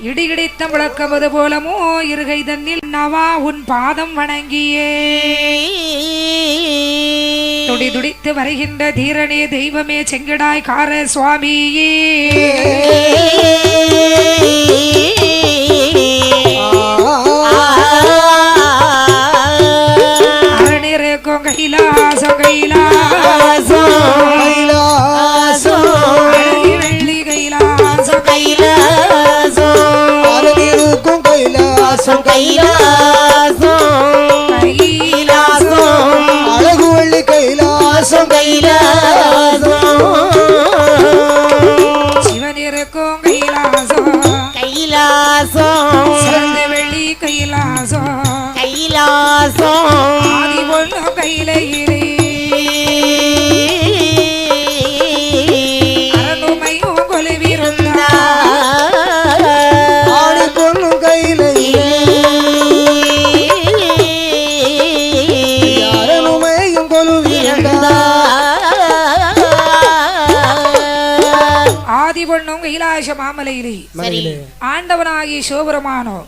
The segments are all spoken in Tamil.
இடிகிடித்த முழக்கமது போலமோ இருகை தன்னில் நவா உன் பாதம் வணங்கியே துடி துடித்து வருகின்ற தீரனே தெய்வமே செங்கடாய் கார சுவாமியே அரணிருக்கும் கைலாசம் கைலாசம் வெள்ளி கைலாசம் கைலாசம் அரணிருக்கும் கைலாசம் கைலாசம் கைலாசம் அழகு வெள்ளி கைலாசம் கைலாசம் சிவன் இருக்கும் கைலாசம் கைலாசம் சிறந்த வெள்ளி கைலாசம் கைலாசம் ஆதி பொண்ணும் கையிலே அரணுமையும் கொலுவிருந்தா ஆடி பொண்ணும் கையிலே அரணுமையும் கொலுவிருந்தா ஆதி பொண்ணும் கைலாச மாமலையிலே ஆண்டவனாகி சிவபெருமானோ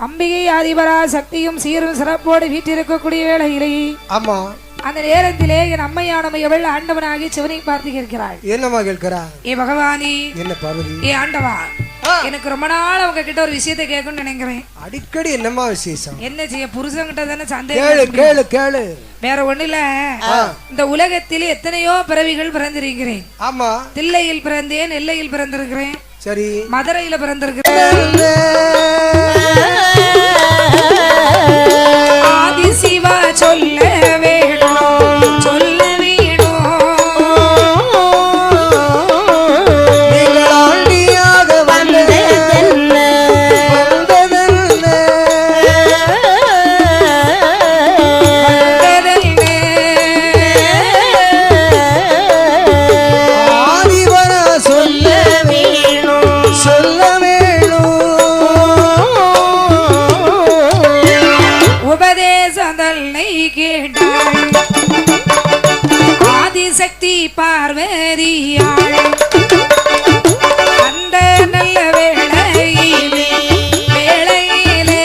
அம்பிகை ஆதிபரா சக்தியும் சீரும் சிறப்போடு வீட்டிருக்கக்கூடிய வேளையிலே ஆமா அந்த நேரத்திலே என் அம்மையானமையவள் ஆண்டவனாகி சிவனை பார்த்து கேட்கிறாள். என்னமா கேட்கிறா? ஏ பகவானி, என்ன பார்வதி, ஏ ஆண்டவா, எனக்கு ரொம்ப நாள் அவங்க கிட்ட ஒரு விஷயத்தை கேட்கணும்னு நினைக்கிறேன். அடிக்கடி என்னமா விசேஷம்? என்ன செய்ய, புருஷன்கிட்ட தானே சந்தேகம். கேளு கேளு. வேற ஒண்ணு இல்ல, இந்த உலகத்தில் எத்தனையோ பிறவிகள் பிறந்திருக்கிறேன். ஆமா, தில்லையில் பிறந்தேன், நெல்லையில் பிறந்திருக்கிறேன், சரி, மதுரையில பிறந்திருக்கிறேன், ஆதி சிவா சொல்ல வேணும் சொல்ல வேணும், நீங்கள் ஆண்டியாக வந்ததென்ன ஆதிவர சொல்ல வேணும் சொல்ல வேணும், உபதேசதல்லை கேட்டாள் ஆதிசக்தி பார்வதியாள். அந்த நல்ல வேளையிலே வேளையிலே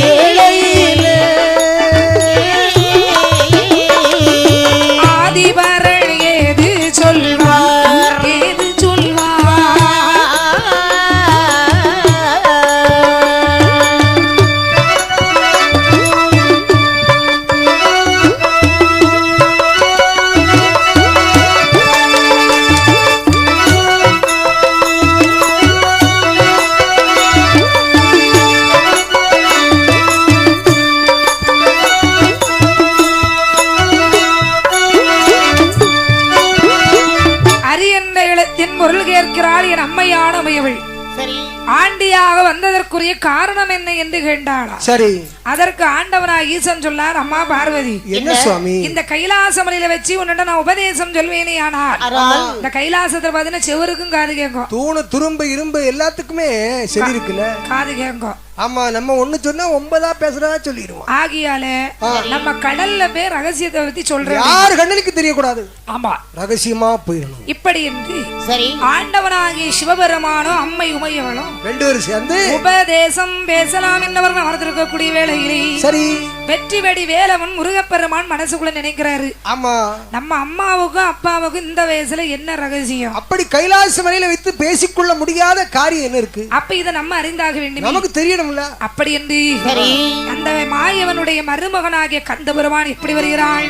வேளையிலே ஆதிபரன் ஏது சொல்வார் ஏது சொல்வார், அரியந்த இடத்தின் பொருள் கேட்கிறாள் என் அம்மையானமையவள். ஆண்டியாக வந்ததற்குரிய காரணம் என்ன என்று கேட்டாளா? சரி, அதற்கு ஆண்டவனாக ஈசன் சொன்னார், அம்மா பார்வதி, என்ன சுவாமி, இந்த கைலாச மலையில வச்சு உன்னிட்ட நான் உபதேசம் சொல்வேனே, ஆனால் இந்த கைலாசத்துல பாத்தீங்கன்னா செவருக்கும் காது கேட்கும், தூணு துரும்பு இரும்பு எல்லாத்துக்குமே செவி இருக்குல்ல, காது கேட்கும். ஆமா, நம்ம ஒண்ணு சொன்னா 9 பேசுறதா சொல்லிடுவோம். ஆகியால நம்ம கடல்ல போய் ரகசியத்தை பத்தி சொல்றோம், யார் கண்ணுக்கு தெரியக்கூடாது. ஆமா, ரகசியமா போயிடணும். இப்படி என்று சரி ஆண்டவனாகிய சிவபெருமானும் அம்மை உமையவளும் 2 பேரும் சேர்ந்து உபதேசம் பேசலாம் என்றவர் அமர்ந்திருக்கக்கூடிய வேளையிலே சரி வெற்றி வெடி வேலவன் முருகப்பெருமான் மனசுக்குள்ள நினைக்கிறாரு, ஆமா நம்ம அம்மாவுக்கும் அப்பாவுக்கும் இந்த வயசுல என்ன ரகசியம், அப்படி கைலாச மலையில வைத்து பேசிக்கொள்ள முடியாத காரியம் என்ன இருக்கு, அப்ப இதை நம்ம அறிந்தாக வேண்டும், நமக்கு தெரியணும். அப்படி என்று அந்த மாயவனுடைய மருமகனாகிய கந்தபெருமான் எப்படி வருகிறாள்,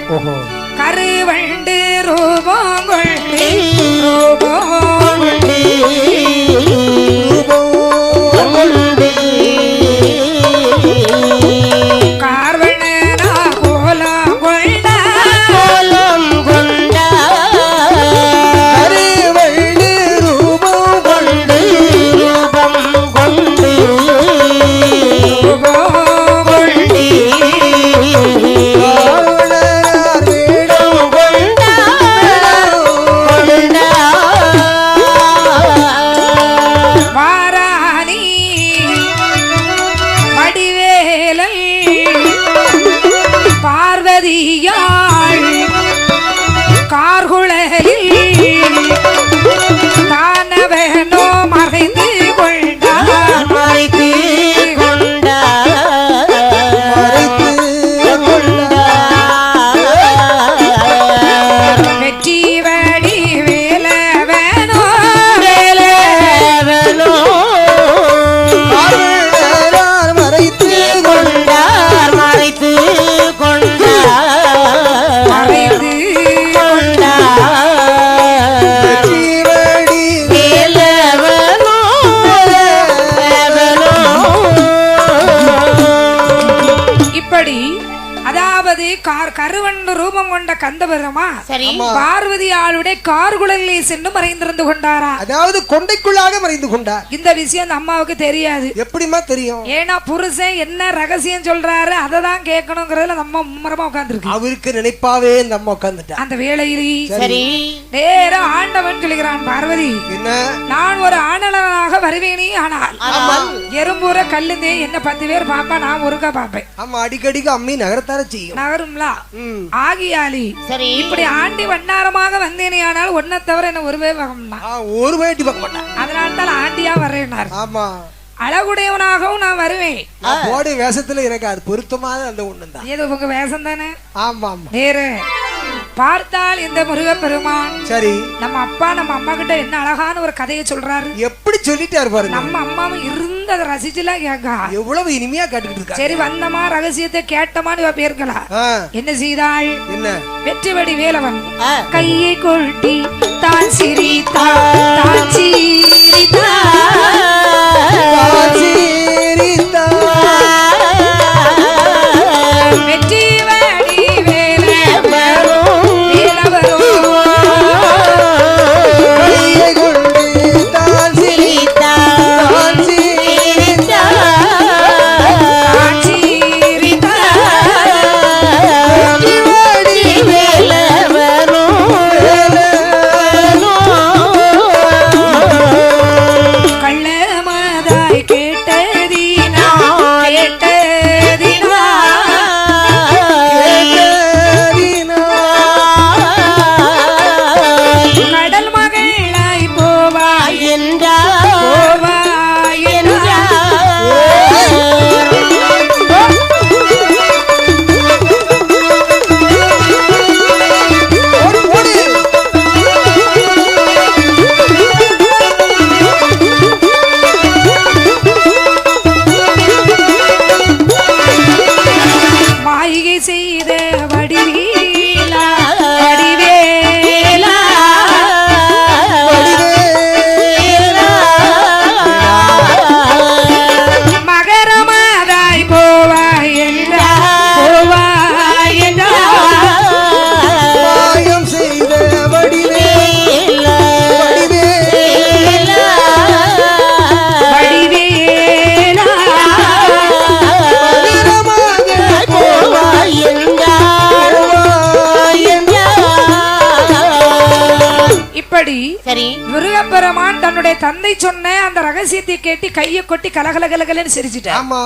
கருவண்டு ரூபம் கொண்டு ரூபம் கொண்டு கார்வணனா கோலம் கொண்ட கோலம் கொண்ட கருவண்டு ரூபம் கொண்டு ரூபம் கொண்டு கொண்டு பெருமா பார்வதி ஆளுடைய கார்குழலிலே சென்று மறைந்திருந்து கொண்டாரா, அதாவது கொண்டைக்குள்ளாக மறைந்து கொண்டார். இந்த விஷயம் அந்த அம்மாவுக்கு தெரியாது. எப்படிமா தெரியும்? ஏன்னா புருஷன் என்ன ரகசியம் சொல்றாரு அதை தான் கேட்கணுங்கிறதுல நம்ம மும்மரமா உட்கார்ந்துருக்கு. அவருக்கு நினைப்பாவே இந்த அம்மா உட்கார்ந்துட்டா. அந்த வேளையிலே சரி நேர ஆண்டவன் சொல்கிறான், பார்வதி நான் ஒரு ஆணவனாக வருவேனே, ஆனால் எறும்பூர கல்லுந்தே என்ன 10 பேர் பாப்பா, நான் ஒருக்கா பாப்பேன். ஆமா அடிக்கடிக்கு அம்மி நகரத்தார செய்யும், நகரும்ல. ஆகியாலி சரி இப்படி ஆண்டி வண்ணாரமாக வந்தேனே, ஆனால் ஒன்ன தவிர என்ன ஒருவே ஒரு வேட்டி பார்க்க மாட்டேன். அதனால தான் ஆண்டியா வர்றேன்னாரு. ஆமா அழகுடையவனாகவும் நான் வருவேன். போடி வேஷத்துல எனக்கு அது பொருத்தமாக அந்த ஒண்ணுதான். ஏதோ உங்க வேஷம் தானே. ஆமா ஆமா நேரு பார்த்தால் இந்த முருகப்பெருமான் சரி நம்ம அப்பா நம்ம அம்மா கிட்ட என்ன அழகான ஒரு கதையை சொல்றாரு. எப்படி சொல்லிட்டாரு பாருங்க. நம்ம அம்மாவும் இருந்து அதை ரசிச்சுலாம் கேட்கா, எவ்வளவு இனிமையா கேட்டுக்கிட்டு இருக்கா. சரி வந்தமா ரகசியத்தை கேட்டமான்னு பேருக்கலாம். என்ன செய்தாள்? என்ன வெற்றிவடி வேலவன் கையை கொட்டி தான் சிரித்தாள், தான் சிரித்தாள், முருகப்பெருமான் தன்னுடைய தந்தை சொன்ன அந்த ரகசியத்தை கேட்டு கையை கொட்டி கலகலகலகலன்னு சிரிச்சிட்டார். ஆமா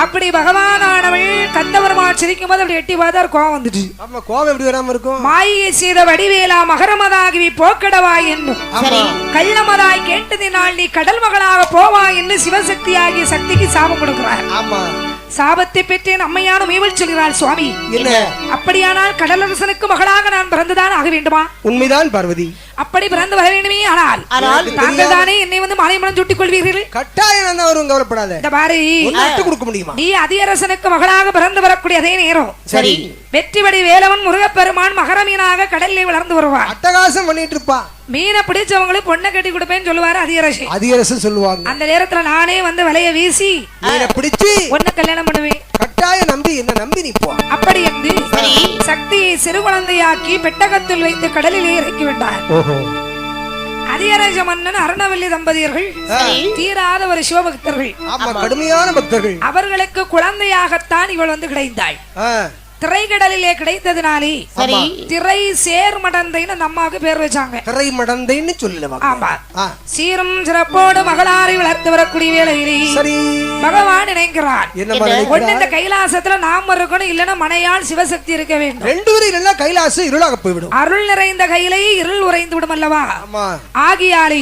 அப்படி பகவானானவள் கந்தவருமான் சிரிக்கும் போது அப்படி எட்டி பார்த்தார், கோவம் வந்துட்டு. ஆமா கோவம் எப்படி வராம இருக்கும்? மாயை செய்த வடிவேலா மகரமதாகி போக்கடவாய் என்னும் கள்ளமதாய் கேட்டதினால் நீ கடல் மகளாக போவாய் என்று சிவசக்தி ஆகிய சக்திக்கு சாபம் கொடுக்கிறார். ஆமா சாபத்தை பெற்றேன் அம்மையான மீவல் சொல்கிறாள். சுவாமி என்ன அப்படியானால் கடலரசனுக்கு மகளாக நான் பிறந்துதான் ஆக வேண்டுமா? உண்மைதான் பார்வதி, அப்படி பிறந்து வர வேண்டுமே. ஆனால் தாங்கள் தானே என்னை வந்து மாலைமலம் சுட்டிக் கொள்வீர்கள். கட்டாயம் கவலைப்படாத. இந்த பாரு கொடுக்க முடியுமா? நீ அதியரசனுக்கு மகளாக பிறந்து வரக்கூடிய அதே நேரம் சரி வெற்றிவடி வேலவன் முருகப்பெருமான் மகரமீனாக கடலில் வளர்ந்து வருவார். அட்டகாசம் பண்ணிட்டு இருப்பா. மீனை பிடிச்சவங்களுக்கு பொண்ணை கட்டி கொடுப்பேன்னு சொல்லுவாரு அதியரசன். அதியரசன் சொல்லுவாங்க. அந்த நேரத்துல நானே வந்து வலைய வீசி மீனை பிடிச்சு பொண்ணை கல்யாணம் பண்ணுவேன். கட்டாய நம்பி என்ன நம்பி நிப்போ. அப்படி என்று சக்தியை சிறு குழந்தையாக்கி பெட்டகத்தில் வைத்து கடலிலே இறக்கி விட்டார். அதியரச மன்னன் அருணவல்லி தம்பதியர்கள் தீராத ஒரு சிவபக்தர்கள், கடுமையான பக்தர்கள். அவர்களுக்கு குழந்தையாகத்தான் இவள் வந்து கிடைத்தாள். திரைக்கடலிலே கிடைத்ததுனாலே திரை சேர் மடந்தைன்னு அம்மாவுக்கு பேர் வச்சாங்க. திரை மடந்தைன்னு சொல்லல. ஆமா சீரும் சிறப்போடு மகளாரை வளர்த்து வரக்கூடிய வேளையிலே பகவான் நினைக்கிறான், ஒண்ணு இந்த கைலாசத்துல நாம இருக்கணும், இல்லன்னா மனையால் சிவசக்தி இருக்க வேண்டும். ரெண்டு பேரும் இல்ல கைலாசம் இருளாக போய்விடும். அருள் நிறைந்த கையிலே இருள் உறைந்து விடும் அல்லவா? ஆகியாலே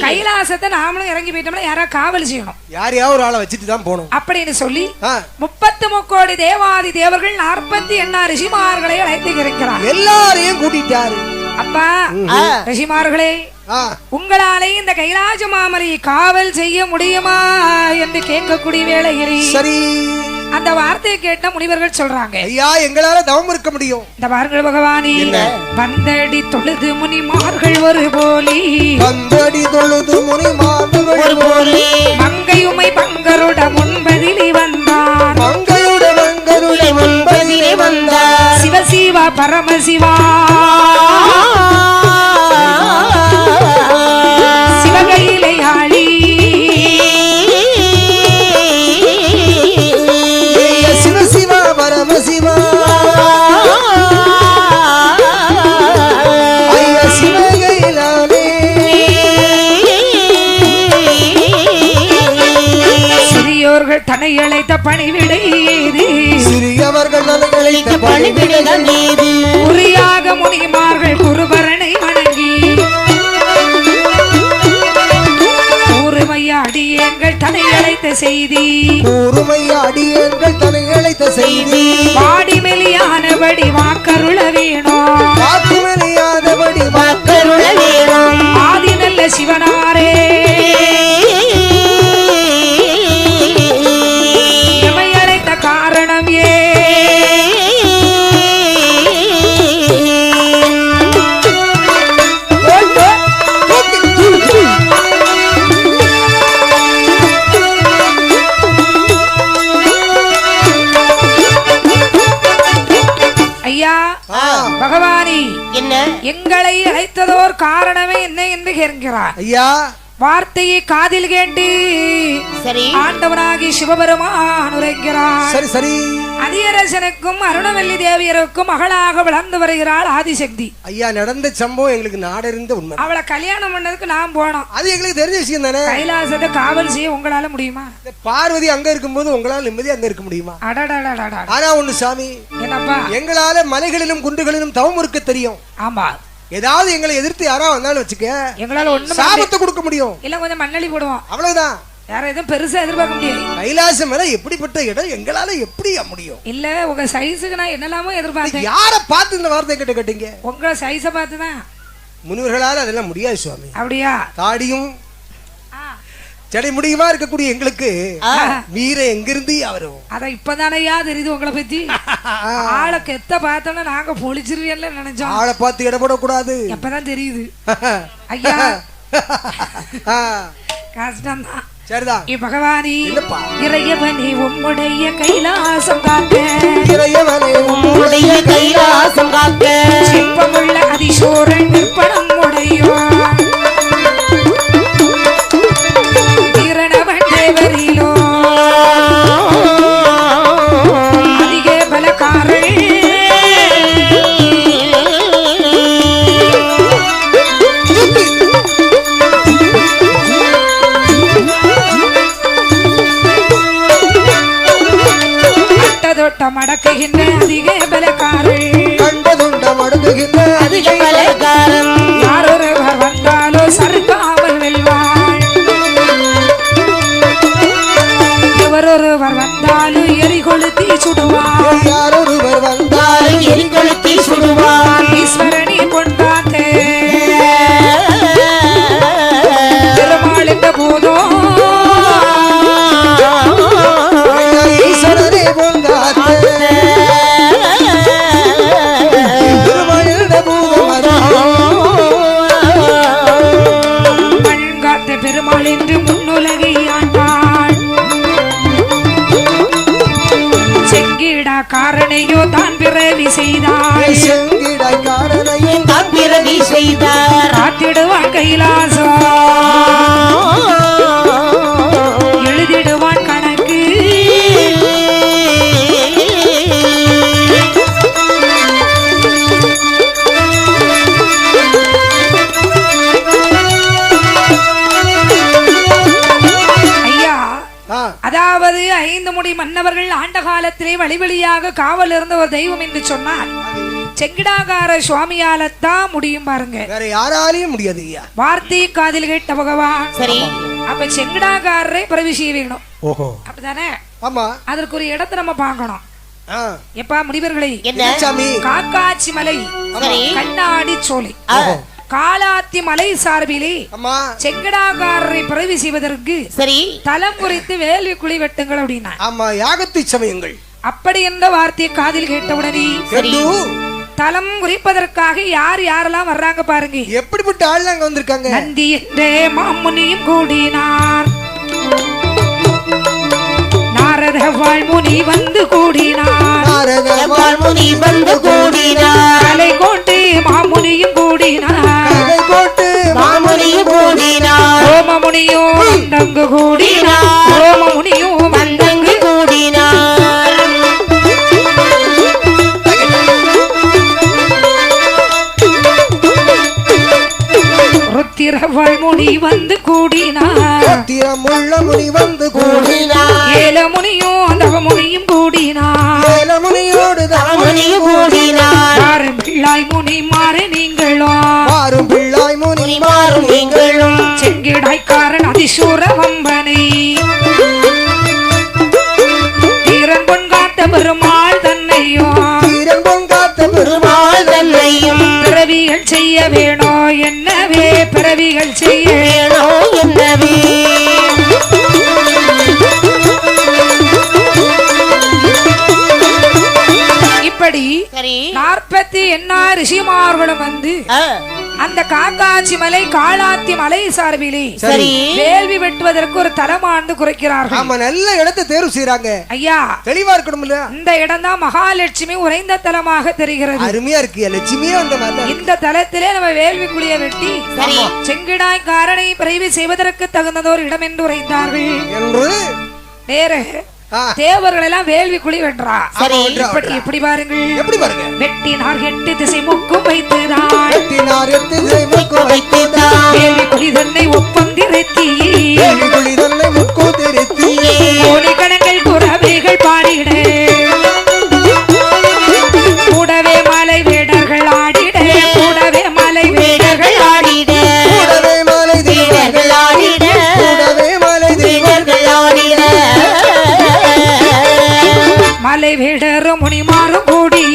கைலாசத்தை நாமளும் இறங்கி போயிட்டோம்னா யாரா காவல் செய்யணும், யாரையாவது ஒரு ஆளை வச்சுட்டு தான் போகணும் அப்படின்னு சொல்லி 33 கோடி தேவாதி தேவர்கள் 48 ரிஷிமார்களை அழைத்து இருக்கிறார். எல்லாரையும் கூட்டிட்டாரு. அப்பா ரிஷிமார்களே, உங்களாலே இந்த கைலாச மாமரியை காவல் செய்ய முடியுமா என்று கேட்கக்கூடிய வேளையில் சரி அந்த வார்த்தையை கேட்ட முனிவர்கள் சொல்றாங்க, ஐயா எங்களால தவம் இருக்க முடியும். இந்த பாருங்கள் பகவானே, வந்தடி தொழுது முனிமார்கள் ஒரு போலி, வந்தடி தொழுது முனிமார்கள் ஒரு போலி, மங்கையுமை பங்கருட முன்பதிலே வந்தார், மங்கையுட பங்கருட முன்பதிலே வந்தார், சிவசிவ பரமசிவா சிவகையிலே ஆளி சிவசிவா பரமசிவா ஐயா சிவகையிலானே சிறியோர்கள் தன்னை அழைத்த பணிவிடை சிறியவர்கள் அழைத்த பணிவிடைகள் மீது குறியாக முனிமார்கள் குருபரனை வணங்கி கூறுமையா அடியேன்கள் தன்னை அழைத்த செய்தி கூறுமையா அடியேன்கள் தன்னை அழைத்த செய்தி பாடி மெலியானபடி வாக்கருள வேணும் பாடி மெலியானபடி வாக்கருள வேணும் ஆதி நல்ல சிவனாரே காரணம் ஏ ஐயா பகவானி என்ன எங்களை அழைத்ததோர் காரணமே என்ன என்று கேட்கிறார் ஐயா வார்த்தையை காதில் கேட்டு சரி ஆண்டவனாகி சிவபெருமான் உரைக்கிறார் சரி சரி அதியரசனுக்கும் அருணவல்லி தேவியருக்கும் மகளாக வளர்ந்து வருகிறாள் ஆதிசக்தி ஐயா நடந்த சம்பவம் எங்களுக்கு நாடறிந்த உண்மை அவளை கல்யாணம் பண்ணதுக்கு நான் போனோம் அது எங்களுக்கு தெரிஞ்ச விஷயம் தானே கைலாசத்தை காவல் செய்ய உங்களால முடியுமா பார்வதி அங்க இருக்கும்போது உங்களால நிம்மதியா அங்க இருக்க முடியுமா அடடடடடா ஆனா ஒண்ணு சாமி என்னப்பா எங்களால மலைகளிலும் குன்றுகளிலும் தவம் இருக்க தெரியும் ஆமா ஏதாவது எங்களை எதிர்த்து யாரா வந்தாலும் வச்சுக்க எங்களால ஒண்ணு சாபத்தை கொடுக்க முடியும் இல்ல கொஞ்சம் மண்ணலி போடுவோம் அவ்வளவுதான் வேற எதுவும் பெருசா எதிர்பார்க்க முடியாது கைலாசம் மேல எப்படிப்பட்ட இடம் எங்களால எப்படி முடியும் இல்ல உங்க சைஸுக்கு நான் என்னெல்லாமோ எதிர்பார்த்தேன் யார பார்த்து இந்த வார்த்தை கிட்ட கேட்டீங்க உங்க சைஸ பார்த்துதான் முனிவர்களால அதெல்லாம் முடியாது சுவாமி அப்படியா தாடியும் ஜடை முடியுமா இருக்கக்கூடிய எங்களுக்கு வீர எங்கிருந்து வரும் அத இப்பதானையா தெரியுது உங்களை பத்தி ஆளை கெத்த பார்த்தோம்னா நாங்க பொழிச்சிருவியல்ல நினைச்சோம் ஆளை பார்த்து இடப்பட கூடாது எப்பதான் தெரியுது ஐயா கஷ்டம்தான் சரிதான் பகவானி இறையவனே உம்முடைய கைலாசம் காக்க இறையவனே உம்முடைய கைலாசம் காக்க சிற்பமுள்ள அதிசோரன் நிற்படம் உடையோ வீரணவன் தேவரிலோ அதிக பலக்காரன் மடக்குகின்ற அதிக பலக்காரன் கண்டதுண்ட மடக்குகின்ற அதிக பலக்காரன் யாரொருவர் வந்தாலோ சறுக்காமல் வெல்வாள் எவரொருவர் வந்தாலும் எரி கொளுத்தி சுடுவார் யாரொருவர் வந்தாலும் எரி கொளுத்தி சுடுவார் ஈஸ்வரனி கொண்டாத்தே பெருமாள் என்ற போதோ ஈஸ்வரனே பெருமாள் என்று முன்னுலகை ஆண்டாள் செங்கிடா காரணையோ தான் பிறவி செய்தாள் செங்கிடா காரணையோ தான் பிறவி செய்தார் காத்திடுவான் கைலாசம் எழுதிடுவான் கணக்கு அதாவது 5 முடி மன்னவர்கள் ஆண்ட காலத்திலே வழிவழியாக காவல் இருந்த ஒரு தெய்வம் என்று சொன்னார் செங்கிடாகார சுவாமியாலத்தான் முடியும் பாருங்க, வேற யாராலையும் முடியாது. வார்த்தை காதில் கேட்ட பகவான். சரி, அப்ப செங்கிடாகாரரை பிறவி செய்ய வேணும். ஓஹோ, அப்படிதானே? ஆமா. அதற்கு ஒரு இடத்தை நம்ம பார்க்கணும். எப்பா முடிவர்களை, காக்காட்சி மலை, கண்ணாடி சோலை, காலாத்தி மலை சார்பிலே செங்கடாகாரரை பிறவி செய்வதற்கு சரி தலம் குறித்து வேள்வி குழி வெட்டுங்கள் அப்படின்னா. ஆமா, யாகத்தை சமயங்கள். அப்படி என்ற வார்த்தையை காதில் கேட்டவுடனே தலம் குறிப்பதற்காக யார் யாரெல்லாம் வர்றாங்க பாருங்க. எப்படிப்பட்ட ஆள் அங்க வந்திருக்காங்க. நந்தி என்றே மாமுனியும் கூடினார், நாரத வாழ்முனி வந்து கூடினார் வாழ்முனி வந்து கூடினார் கலை கோட்டு மாமுனியும் கூடினார் மாமுனியும் கூடினார் ஓமமுனியும் அந்தங்கு கூடினார் ஓமமுனியும் அந்தங்கு கூடினார் ருத்திர வாழ்முனி வந்து கூடினார் ருத்திரமுள்ள முனி வந்து கூடினார் ஏலமுனியும் தவமுனியும் கூடினார் ஏலமுனியோடு முனியும் கூடினார் வாரும் பிள்ளாய் முனி மாறு நீங்களும் மாறும் பிள்ளாய் முனி மாறும் நீங்களும் செங்கிடாய்க்காரன் அதிசூர வம்பனை தீரன் பொன்காத்த பெருமாள் தன்னையும் தீரன் பொங்காத்த பெருமாள் தன்னையும் பிறவிகள் செய்ய வேணோ என்னவே பிறவிகள் செய்ய வேணோ என்னவே இப்படி 48 ரிஷிமார்களும் வந்து அந்த காக்காட்சி மலை காளாத்தி மலை சார்பிலே சரி வேள்வி வெட்டுவதற்கு ஒரு தலமாண்டு குறைக்கிறார்கள். ஆமா, நல்ல இடத்தை தேர்வு செய்யறாங்க. ஐயா, தெளிவா இருக்கணும்ல. இந்த இடம் தான் மகாலட்சுமி உறைந்த தலமாக தெரிகிறது. அருமையா இருக்கு. லட்சுமியே அந்த மாதிரி இந்த தலத்திலே நம்ம வேள்வி குழிய வெட்டி செங்கிடாய் காரணை பிறவி செய்வதற்கு தகுந்ததோர் இடம் என்று உரைத்தார்கள் என்று நேர தேவர்கள் எல்லாம் வேள்வி குழி வென்றா. எப்படி பாருங்கள், எப்படி பாருங்க. வெட்டினார் 8 திசை முக்கும் வைத்துதான் வெட்டினார் 8 திசை முக்கும் வைத்துதான் வேள்வி குழி தன்னை ஒப்பந்திருத்தி வேள்வி குழி தன்னை முக்கும் திருத்தி கோடி கணங்கள் குறவைகள் பாடிட கூடவே மலை வேடர்கள் ஆடிட கூடவே மலை வேடர்கள் ஆடிட கூடவே மலை தேவர்கள் ஆடிட கூடவே மலை தேவர்கள் ஆடிட மலை வேடரும் முனிமாறும் கூடி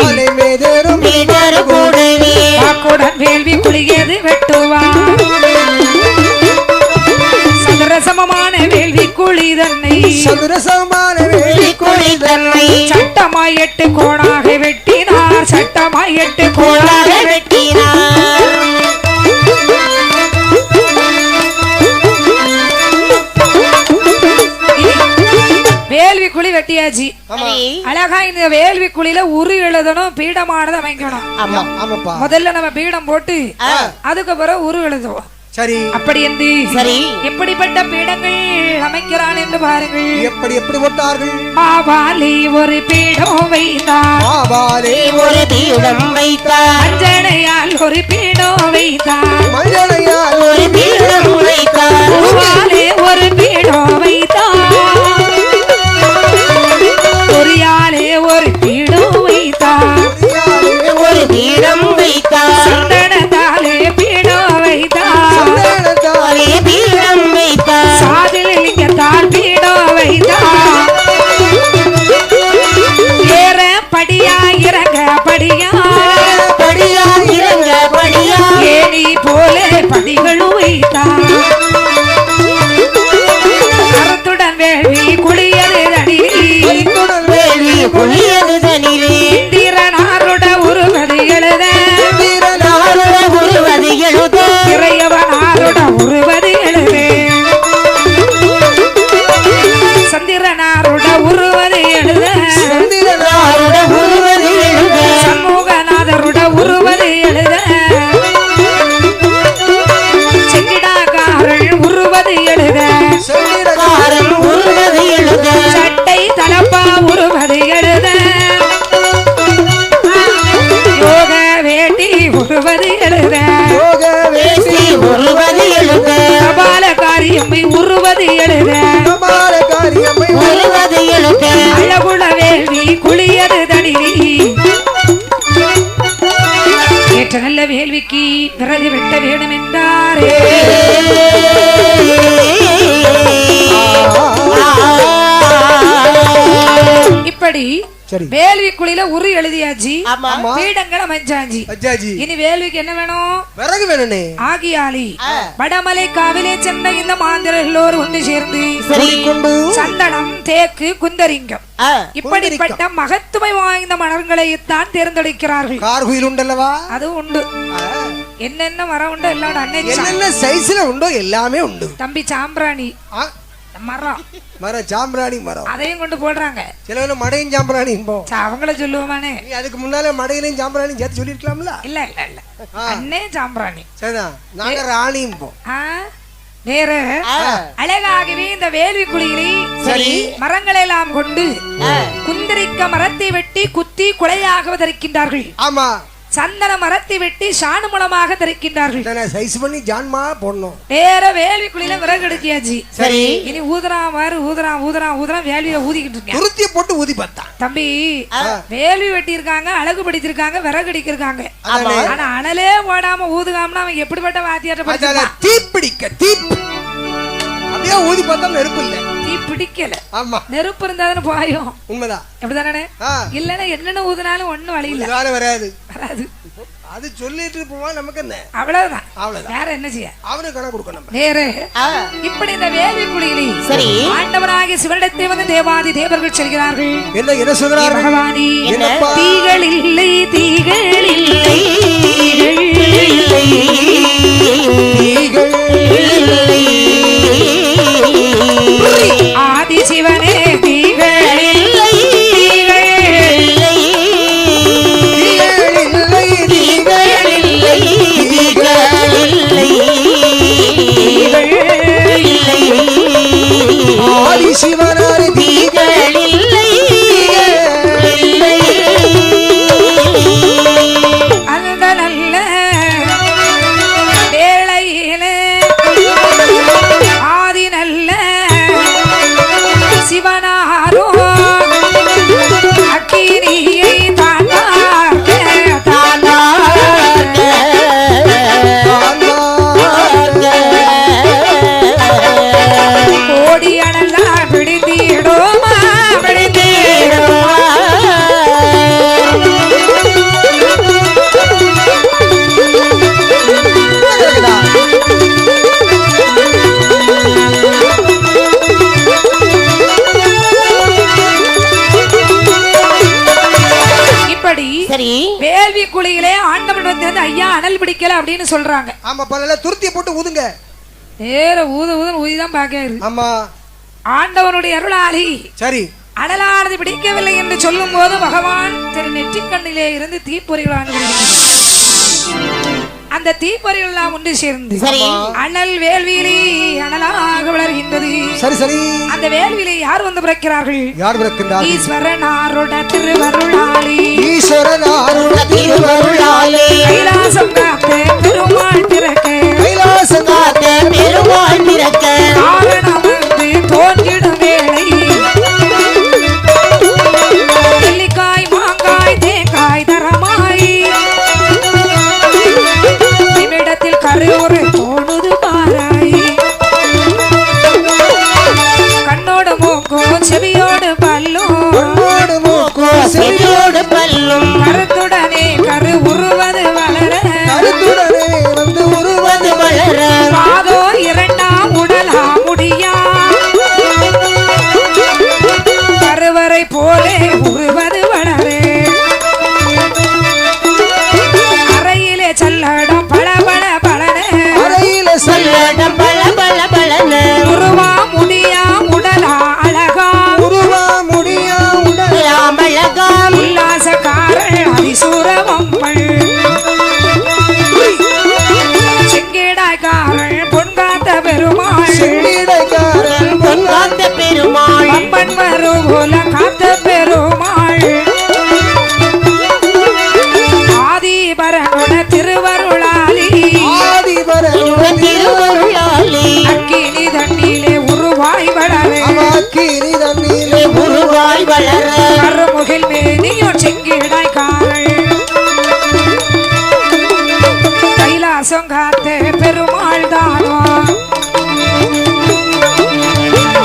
மலை மேதரும் வீடர் கூடவே வாக்குடன் வேள்வி குளியது வெட்டுவான் சதுரசமமான வேள்வி குழி தன்னை சதுரசமான வேள்வி குழி தன்னை சட்டமாய் 8 கோணாக வெட்டினார் சட்டமாய் 8 கோளாக கோணாக வெட்டினார் வேள்வி குழி வெட்டியாச்சு. சரி அழகா இந்த வேள்வி குழியில உரு எழுதணும், பீடமானது அமைக்கணும். ஆமா ஆமாப்பா. முதல்ல நம்ம பீடம் போட்டு அதுக்கு பிறகு உரு எழுதுவோம். சரி, அப்படி என்று சரி எப்படிப்பட்ட பீடங்கள் அமைக்கிறான் என்று பாருங்கள். எப்படி எப்படி போட்டார்கள். மாவாலி ஒரு பீடம் வைத்தார், மாவாலே ஒரு பீடம் வைத்தார் அஞ்சனையால் ஒரு பீடம் வைத்தார், மஞ்சளையால் ஒரு பீடம் வைத்தார் பூவாலே ஒரு பீடம் வைத்தார், பொரியாலே ஒரு பீடம் வைத்தார், ஒரு பீடம் வைத்தார் சந்தனத்தாலே பீடம் வைத்தார், சந்தனத்தாலே பீடம் வைத்தார் சாதிலிங்கத்தால் பீடம் வைத்தார், ஏற படியா இறங்க படியா படியா இறங்க படியா ஏணி போல படிகளும் வைத்தார், கருத்துடன் வேள்வி குளியது தனி வேள்வி குளியது தனிலே இந்திரனாருட உருவது எழுத நாருட உருவது எழுத இறையவனாருட உருவது எழுத சந்திரனாருட உருவது எழுத நாருட உருவது எழுத சண்முகநாதருட உருவது எழுத செங்கிடாக்காரள் உருவது எழுத காரன் உருவது எழுத சட்டை தலப்பா உருவது எழுத யோக வேட்டி உருவது எழுத யோக வேசி உருவது எழுத கபால காரியம்மை உருவது எழுத கபால காரியமை உருவது எழுத அழகுள வேள்வி குளியது தனி ஏற்ற நல்ல வேள்விக்கு விறகு வெட்ட வேணும் என்றாரே இப்படி சரி. வேள்வி குழியில உரு எழுதியாச்சு, ஆமா. பீடங்களை அமைச்சாச்சு. அஜாஜி இனி வேள்விக்கு என்ன வேணும்? விறகு வேணுனே. ஆகியாலி வடமலை காவிலே சென்ன இந்த மாந்திரர் எல்லோரும் ஒன்று சேர்ந்து கொண்டு சந்தனம் தேக்கு குந்தரிங்கம் இப்படிப்பட்ட மகத்துவம் வாய்ந்த மலர்களைத்தான் தேர்ந்தெடுக்கிறார்கள். கார்குயில் உண்டல்லவா, அது உண்டு. என்னென்ன மரம் உண்டோ எல்லாம் அன்னை என்னென்ன சைஸ்ல உண்டோ எல்லாமே உண்டு. தம்பி சாம்பிராணி மரம் சாம்பிராணி மரம் அதையும் கொண்டு போடுறாங்க. சில மடையும் சாம்பிராணி அவங்கள சொல்லுவோமானே. அதுக்கு முன்னாலே மடையிலையும் சாம்பிராணியும் சேர்த்து சொல்லிருக்கலாம்ல. இல்ல இல்ல இல்ல அண்ணே சாம்பிராணி சரிதான். நாங்க ராணியும் வேற அழகாகவே இந்த வேள்வி குழியிலே மரங்களை எல்லாம் கொண்டு குந்திரிக்க மரத்தை வெட்டி குத்தி குலையாக தரிக்கின்றார்கள். ஆமா. சந்தன மரத்தை வெட்டி சாணு மூலமாக தரிக்கின்றார்கள். சைஸ் பண்ணி ஜான்மா போடணும். வேற வேள்வி குழியில விறகு எடுக்கியாச்சு. சரி இனி ஊதுறான் வாரு ஊதுறான் வேள்வியை ஊதிக்கிட்டு இருக்கேன். துருத்திய போட்டு ஊதி பார்த்தா தம்பி வேள்வி வெட்டி இருக்காங்க, அழகு படித்திருக்காங்க, விறகு அடிக்கிறாங்க. ஆனா அனலே ஓடாம ஊதுகாமனா அவன் எப்படிப்பட்ட வாத்தியாட்ட படிச்சான். தீப்பிடிக்க அப்படியே ஊதி பார்த்தா நெருப்பு இல்ல. தீ பிடிக்கல. ஆமா நெருப்பு இருந்தாதானே பாயும். உண்மைதான். எப்படிதானே இல்லன்னா என்னென்ன ஊதுனாலும் ஒண்ணும் வழி இல்ல. வராது. அது சொல்லிட்டு போவா நமக்கு என்ன. அவ்வளவுதான். வேற என்ன செய்ய. அவனுக்கு கணக்கு கொடுக்கணும். வேற இப்படி இந்த வேள்வி குழியிலே சரி ஆண்டவராகிய சிவனிடத்தை வந்து தேவாதி தேவர்கள் சொல்கிறார்கள். என்ன சொல்றாரு பகவானே? தீகள் இல்லை தீகள் இல்லை ஆதி சிவனே தீகள் இல்லை சிவனாரி தீகள் இல்லை அந்த நல்ல வேளையிலே ஆதி நல்ல சிவனாரோ அக்கினியை வேள்வி குழியிலே ஆண்டவன் வந்து ஐயா அனல் பிடிக்கல அப்படின்னு சொல்றாங்க. ஆமா பரல துருத்திய போட்டு ஊதுங்க. நேர ஊதிதான் பாக்காரு. ஆமா ஆண்டவனுடைய அருளாளி சரி அனலானது பிடிக்கவில்லை என்று சொல்லும் போது பகவான் திரு நெற்றிக்கண்ணிலே இருந்து தீப்பொறிகள் அந்த தீப்பொறிகள் எல்லாம் ஒன்று சேர்ந்து அனல் வேள்வியிலே அனலாக வளர்கின்றது. சரி சரி அந்த வேள்வியிலே யார் வந்து பிறக்கிறார்கள்? யார் பிறக்கிறார்கள்? ஈஸ்வரனாரோட திருவருளாளி. ஈஸ்வரனாரோட திருவருளாளி கைலாசம் காத்த பெருமாள் பிறக்க. கைலாசம் காத்த பெருமாள் பிறக்க காரணம் வந்து தோன்றிடும் வேளை நெல்லிக்காய் மாங்காய் தேங்காய் தரமாய் நிமிடத்தில் கருவுறு தோணுது பாராய். கண்ணோடு மூக்கும் செவியோடு பல்லும் செவியோடு பல்லும் கருத்துடனே கரு உருவது வளர பாதோ இரண்டாம் உடலா முடியா கருவறை போலே உருவது வளரே அறையிலே சல்லடம் பளபள பளனே அறையிலே சல்லடம் பளபள பளனே உருவா முடியா உடலா அழகா உருவா முடியா உடலா அழகா உல்லாசக்காரள் அதிசூரவம்பள் செங்கேடாய்காரள் பொன்காத்த பெருமாள் செங்கேடாய்காரள் பொன்காத்த பெருமாள் பம்பன் மறுபோல காத்த பெருமாள் ஆதிபரனுட திருவருளாளி. ஆதிபரனுட திருவருளாளி அக்கினி தண்ணியிலே உருவாய் வளர அக்கினி தண்ணியிலே உருவாய் வளர கருமுகில் மேனியும் செங்கேடாய்காரள் கைலாசம் காத்த பெருமாள் தானோ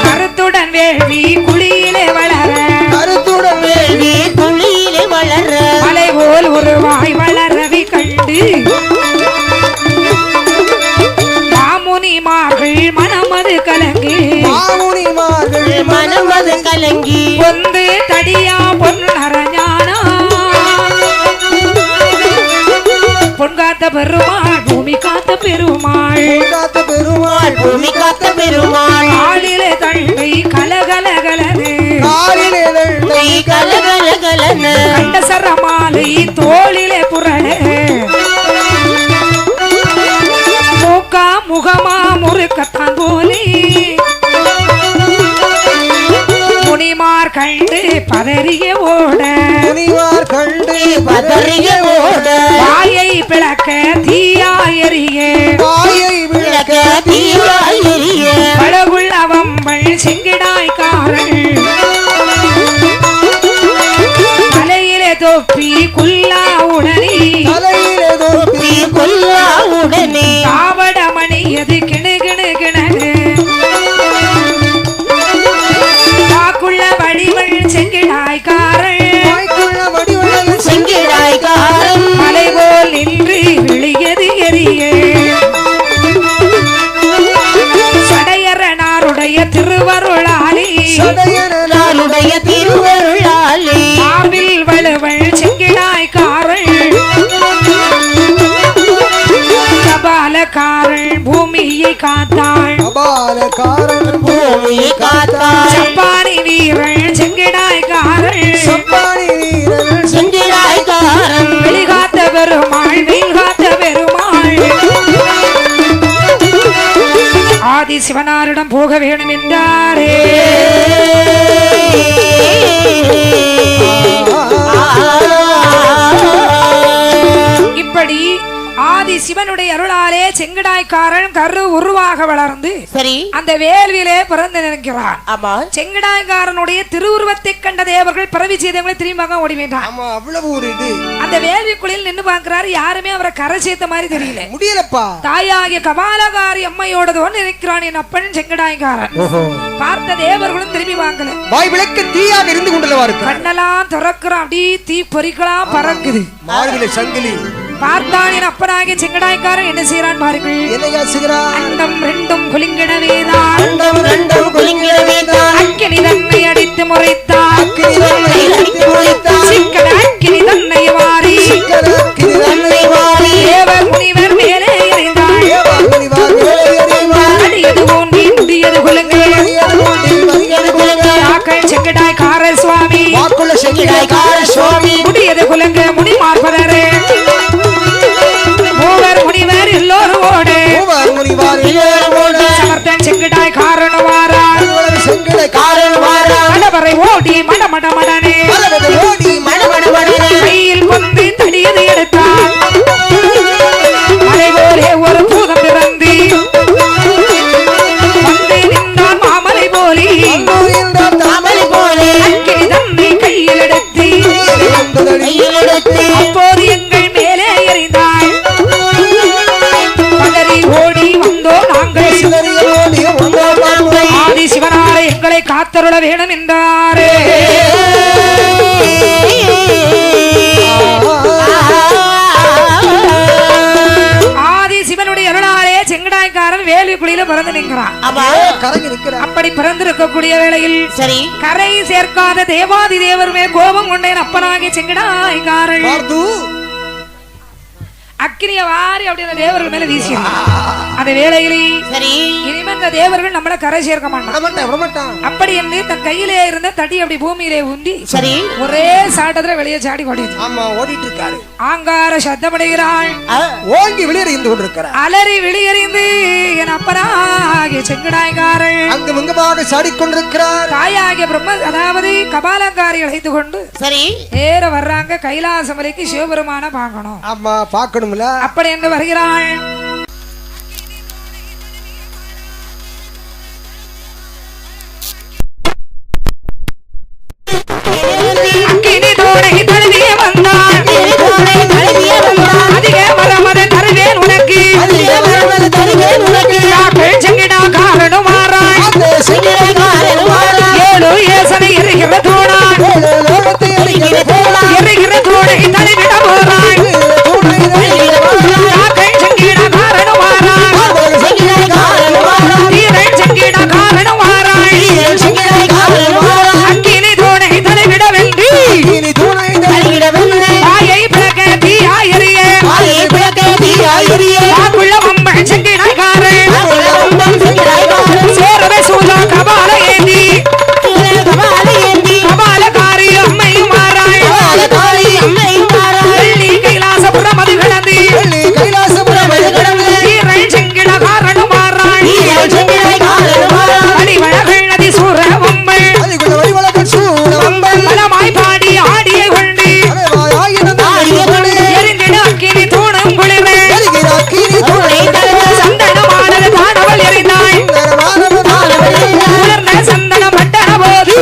கருத்துடன் வேள்வி குழியிலே வளர கருத்துடன் வேள்வி குழியிலே வளர மலை போல் உருவாய் வளரவி கண்டு மாமுனிமார்கள் மனமது கலங்கி மாமுனிமார்கள் மனமது கலங்கி ஒன்று தடியா பொன்னரஞானா பொன்காத்த பெருமாள் பூமி காத்த பெருமாள் பூமி காத்த பெருமாள் ஆளிலே தள்ள மாலை தோளிலே புரள மூக்கா முகமா முறுக்கத்தான் போலே முனிமார் கண்டு பதறிய ஓட வாயை பிளக்க தீயாயறிய பழகுள்ள வம்பள் செங்கிடாய்க்காரள் தலையிலே தொப்பி குல்லா உடனே காவடமணி எது கிணு கிணு கிணறு வாக்குள்ள வடிவள் செங்கிடாய்க்காரள் மலை போல் நின்று விழியது எரிய சடையரனாருடைய திருவருளாலே மாவில் வலுவள் செங்கிடாய்க்காரள் கபாலக்காரள் பூமியை காத்தாள் சப்பானி வீரள் செங்கிடாய்க்காரள் வெளிகாத்த பெருமாள் வீழ்காத்த பெருமாள் ஆதி சிவனாரிடம் போக வேணும் என்றாரே இப்படி ஆதி சிவனுடைய அருளாலே செங்கடாய்க்காரன் கரு உருவாக வளர்ந்து சரி அந்த வேள்வியிலே பிறந்து நிற்கிறான். ஆமா செங்கடாய்க்காரனுடைய திருவுருவத்தை கண்ட தேவர்கள் பிறவி செய்தவங்களை திரும்பி ஓடி வேண்டாம். அவ்வளவு ஒரு இது அந்த வேள்விக்குழியில் நின்று பார்க்கிறாரு. யாருமே அவரை கரை சேர்த்த மாதிரி தெரியல. முடியலப்பா. தாயாகிய கபாலகாரி அம்மையோட நிற்கிறான் என் அப்பன் செங்கடாய்க்காரன். பார்த்த தேவர்களும் திரும்பி வாங்கல. வாய் விளக்கு தீயாக இருந்து கொண்டுள்ளவா இருக்கு. கண்ணெல்லாம் திறக்கிறான். அப்படி தீ பொறிக்கலாம் பறக்குது. மார்பிலே சங்கிலி பார்த்தான் என் அப்பனாகிய செங்கடாய்க்காரன் என்ன செய்யறான் பாருங்கள். என்னையா செய்கிறான்? அண்டம் ரெண்டும் குலுங்கிடவேதான் அக்கினி தன்னை அடித்து முறைத்தான் சிக்கன அக்கினி தன்னை வாரி தேவ முனிவர் மேலே எறிந்தாள். அடியது ஓன்றி முடியது குலுங்கு செங்கடாய்க்கார சுவாமி முடியது குலுங்கு முடி மார்பதரே மூவர் முனிவர் எல்லோரும் ஓடு சமர்த்தன் செங்கடாய்க்காரன் வாரார் மடவரை ஓடி மடமடமடனே கையில் கொண்டு தடியது எடுத்தார். மலை போலே ஒரு பூதம் பிறந்து வந்து நின்றான் மாமலை போலி அக்கினி தன்னை கையில் எடுத்து அப்போது எங்கள் மேலே எறிந்தாள். பதறி ஓடி வந்தோ நாங்கள் ஆதி சிவனாரை எங்களை காத்தருள வேணும் என்றாரே. ஆதி சிவனுடைய அருளாலே செங்கடாய்க்காரன் வேள்விக்குழியில பிறந்து நிற்கிறான். அப்படி பிறந்திருக்கக்கூடிய வேளையில் சரி கரை சேர்க்காத தேவாதி தேவருமே கோபம் கொண்டேன் அப்பனாகி செங்கடாய்க்காரன் அக்கினிய வாரி அப்படின்ற தேவர்கள் மேல வீசி அந்த வேளையிலே சரி இனிமே இந்த தேவர்கள் நம்மள கரை சேர்க்க மாட்டான். அப்படி என்று தன் கையிலே இருந்த தடி அப்படி பூமியிலே உண்டி சரி ஒரே சாட்டத்துல வெளியே சாடி ஓடிட்டு இருக்காரு. ஆங்கார சத்தமடைகிறாள். ஓங்கி வெளியறிந்து கொண்டிருக்கிறார். அலறி வெளியறிந்து என் அப்பனாகிய செங்கடாய்க்காரன் அங்கு முங்கமாக சாடிக்கொண்டிருக்கிறார். தாயாகிய பிரம்ம அதாவது கபாலங்காரி அழைத்து கொண்டு சரி நேர வர்றாங்க. கைலாசமலைக்கு சிவபெருமான பார்க்கணும். ஆமா பார்க்கணும்ல. அப்படி என்று வருகிறாள். அக்கினி தோடை தழுவிய வந்தாள். அதிக மரமத தருவேன் உனக்கு செங்கிடா காரணம் மாறாள். ஏழு ஏசனை எரிகிற தோடாள் எரிகிற தோடை தழுவிட போறாள். செங்கிடா அடிவழகள் நதி சூரவம்பல் பலமாய் பாடி ஆடிய கொண்டு எரிந்திட அக்கினி தூணும் குளிர சந்தனமானது தானவள் எறிந்தாள் உலர்ந்த சந்தனம் பட்டன போது